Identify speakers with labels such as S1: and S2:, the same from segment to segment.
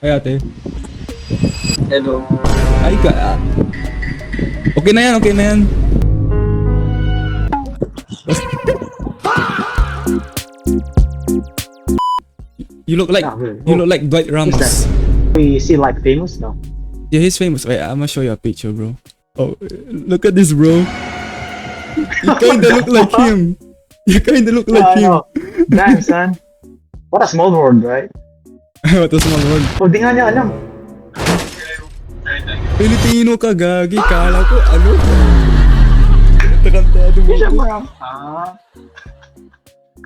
S1: Ay, ate.
S2: Hello.
S1: Ay, ka. Okay na yan, okay na yan. You look like Dwight Ramos.
S2: Is he like famous now?
S1: Yeah, he's famous. Wait, I'm gonna show you a picture, bro. Oh, look at this, bro. You kinda look like him. You kinda look like
S2: I
S1: him.
S2: know. Damn, son. What a small world, right?
S1: What a small world.
S2: Oh, di nga niya alam.
S1: Pilipino ka, gagi. Kala ko, ano? Tarantado mo
S2: Hindi siya
S1: ko.
S2: parang,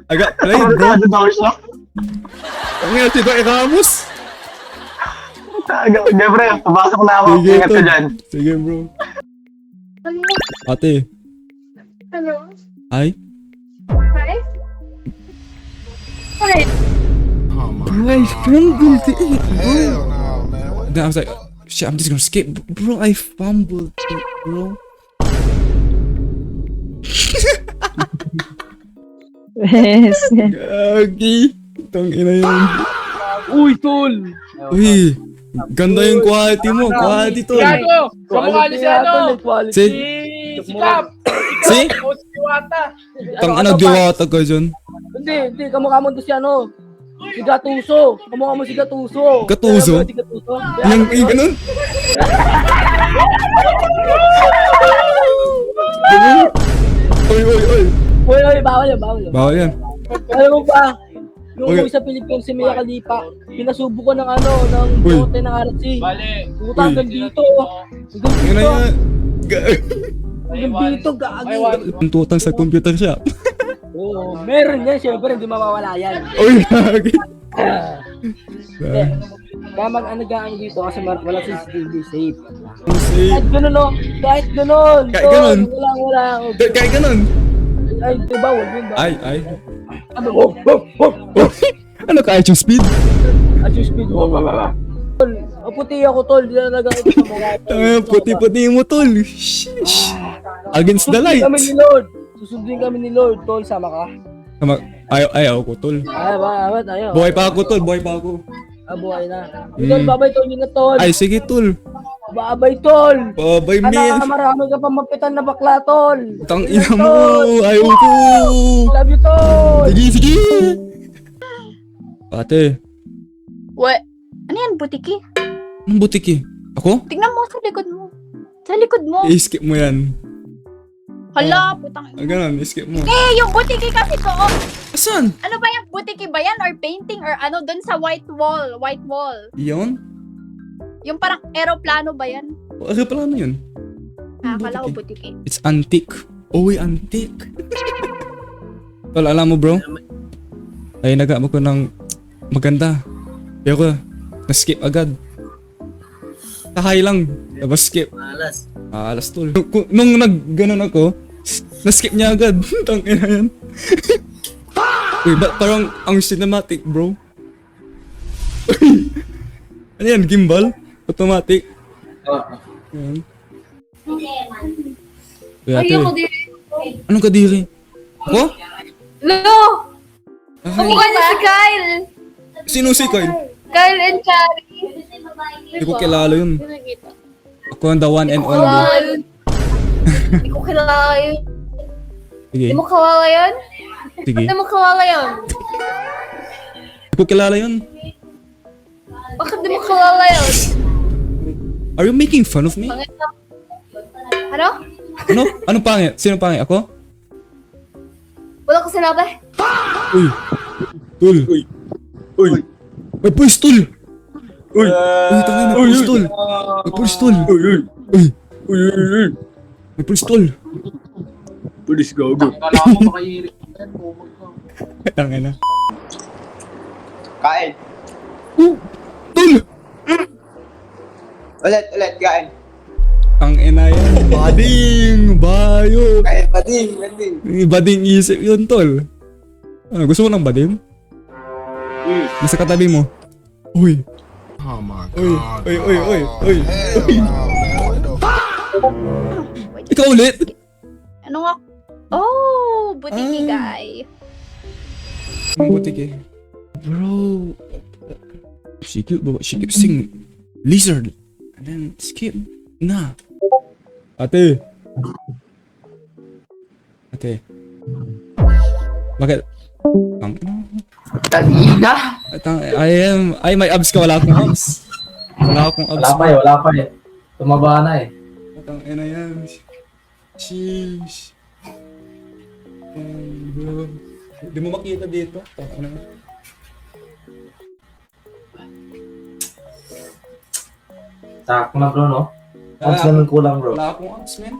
S1: I got played, bro.
S2: Tarantado daw siya.
S1: Ang nga, si Dwight Ramos.
S2: Hindi, pre. Papasok na ako.
S1: Sige,
S2: Ingat ka
S1: tol.
S2: dyan.
S1: Sige, bro.
S3: Hello?
S1: Ate,
S3: Hello?
S1: ay?
S3: Hi? Hi.
S1: Bro, I fumbled it, bro. Then I was like, shit, I'm just gonna skip. Bro, I fumbled it, bro.
S4: Yes.
S1: Gagi. Tangina yun.
S5: Uy, tol!
S1: Uy, ganda yung quality mo. Quality to.
S5: Gago! Kamukha niyo si ano?
S1: Si,
S5: Si Cap!
S1: si?
S5: O si Diwata!
S1: Tangina, diwata ka dyan.
S6: Hindi, kamukha mo doon si ano. Si Gatuso. Kamukha mo si Gatuso.
S1: Gatuso?
S6: Si Gatuso.
S1: Yung ganun. Uy, uy, uy.
S6: Uy, bawal yan, bawal yan.
S1: Bawal yan.
S6: Alam mo ba, yung
S1: Okay.
S6: sa Pilipinas si Mia Khalifa, pinasubo ko ng ano, ng
S1: Uy.
S6: bote ng RC.
S5: Bale!
S6: Puta, hanggang dito. Hanggang
S1: Yun na
S6: dito.
S1: yan.
S6: Hanggang dito, gagi.
S1: Tuntutan sa computer shop.
S6: Oo, meron yan, syempre, hindi mawawala yan.
S1: Uy, gagi.
S6: Hindi. Kaya mag-anagaan dito kasi wala CCTV safe.
S1: Say,
S6: Kahit ganun, no? Kahit ganun.
S1: Kahit
S6: tol,
S1: ganun?
S6: Wala.
S1: kaya ganun.
S6: Ay, diba, wag yun ba?
S1: Ay.
S6: Ano,
S1: Ano ka, yung speed?
S6: at yung speed, Tol, puti ako, tol. Di na nagkakita sa mga.
S1: Puti-puti mo, tol. Sheesh. Against the light.
S6: Susundin kami ni Lord, tol. Sama ka?
S1: Ayaw ko, tol.
S6: Ay, ba, tayo.
S1: Buhay pa ako, tol. Buhay pa ako.
S6: Buhay na. Tol, babay, tol. Yun na, tol.
S1: Ay, sige, tol.
S6: Babay, tol.
S1: Babay,
S6: Anak,
S1: man.
S6: marami ka pa mapitan na bakla, tol.
S1: Tang
S6: Yun na,
S1: ina mo.
S6: tol.
S1: Ayaw ko.
S6: Love you, tol.
S1: Sige. Ate,
S3: We, ano yan, butiki?
S1: anong butik eh? Ako?
S3: Tingnan mo sa likod mo. Sa likod mo.
S1: I-skip mo yan.
S3: Hala, putang.
S1: Ganun, i-skip mo.
S3: Yung butiki kasi ko.
S1: Asan?
S3: Ano ba yan? Butiki ba yan? Or painting? Or ano? Doon sa white wall. White wall.
S1: Iyon?
S3: Yung parang aeroplano ba yan?
S1: Ano pala na yun?
S3: Akala ko butiki.
S1: It's antique. Uy, antique. Tol, alam mo, bro? Ay, nag-aamo ko ng maganda. Pero ko, na-skip agad. Tahay lang. Tapos skip. Alas, tol. Nung nag-ganon ako, na-skip niya agad. Tangina yan. Uy, ba't parang ang cinematic, bro? Uy, ano yan, gimbal? Automatic? Yan. Uy, ate. Anong kadiri? Ako?
S3: Lo!
S1: Ay,
S3: Kamukha niya si Kyle!
S1: sino si Kyle?
S3: Kyle and Chari.
S1: Hindi ko kilala yun. Ako ang the one and only.
S3: Hindi ko kilala yun.
S1: Sige,
S3: Hindi mo kilala yun?
S1: sige.
S3: Hindi mo kilala yun?
S1: Hindi ko kilala yun.
S3: Bakit di mo kilala yun?
S1: Are you making fun of me?
S3: Pangit na. Ano?
S1: Ano? Anong pangit? Sino pangit? Ako?
S3: Wala ko sinabi.
S1: Uy. Tul. Uy. Uy. May pistol. Uy. Uy, tangin na pistol. May pistol. Uy. Uy. Uy. May pistol. Police gago.
S5: Akala ko makahirit.
S1: Tangin na.
S7: Kain.
S1: Tul.
S7: Ulit, kain.
S1: Tangin na yan. Bading. Bayo.
S7: Kain, bading.
S1: Bading isip yun, tol. Ah, gusto mo ng bading? Nasa katabi mo. Uy.
S8: Oh my
S1: Uy.
S8: god.
S1: Uy. Uy. Uy.
S8: Hell no, man.
S1: Ikaw ulit?
S3: Ano nga? Oh, butiki guy.
S1: Ang butik eh. Bro. She keep sing lizard. And then skip. Na. Ate. Bakit?
S6: Kanina.
S1: Ay, may abs ka. Wala akong abs. Wala akong abs.
S6: Wala pa eh. Tumaba na eh.
S1: Atang ina yan. Sheesh. Bro. Di mo makita dito. Ano?
S6: Sakto na bro, no?
S1: Wala
S6: Abs naman kulang bro.
S1: Wala akong abs, man.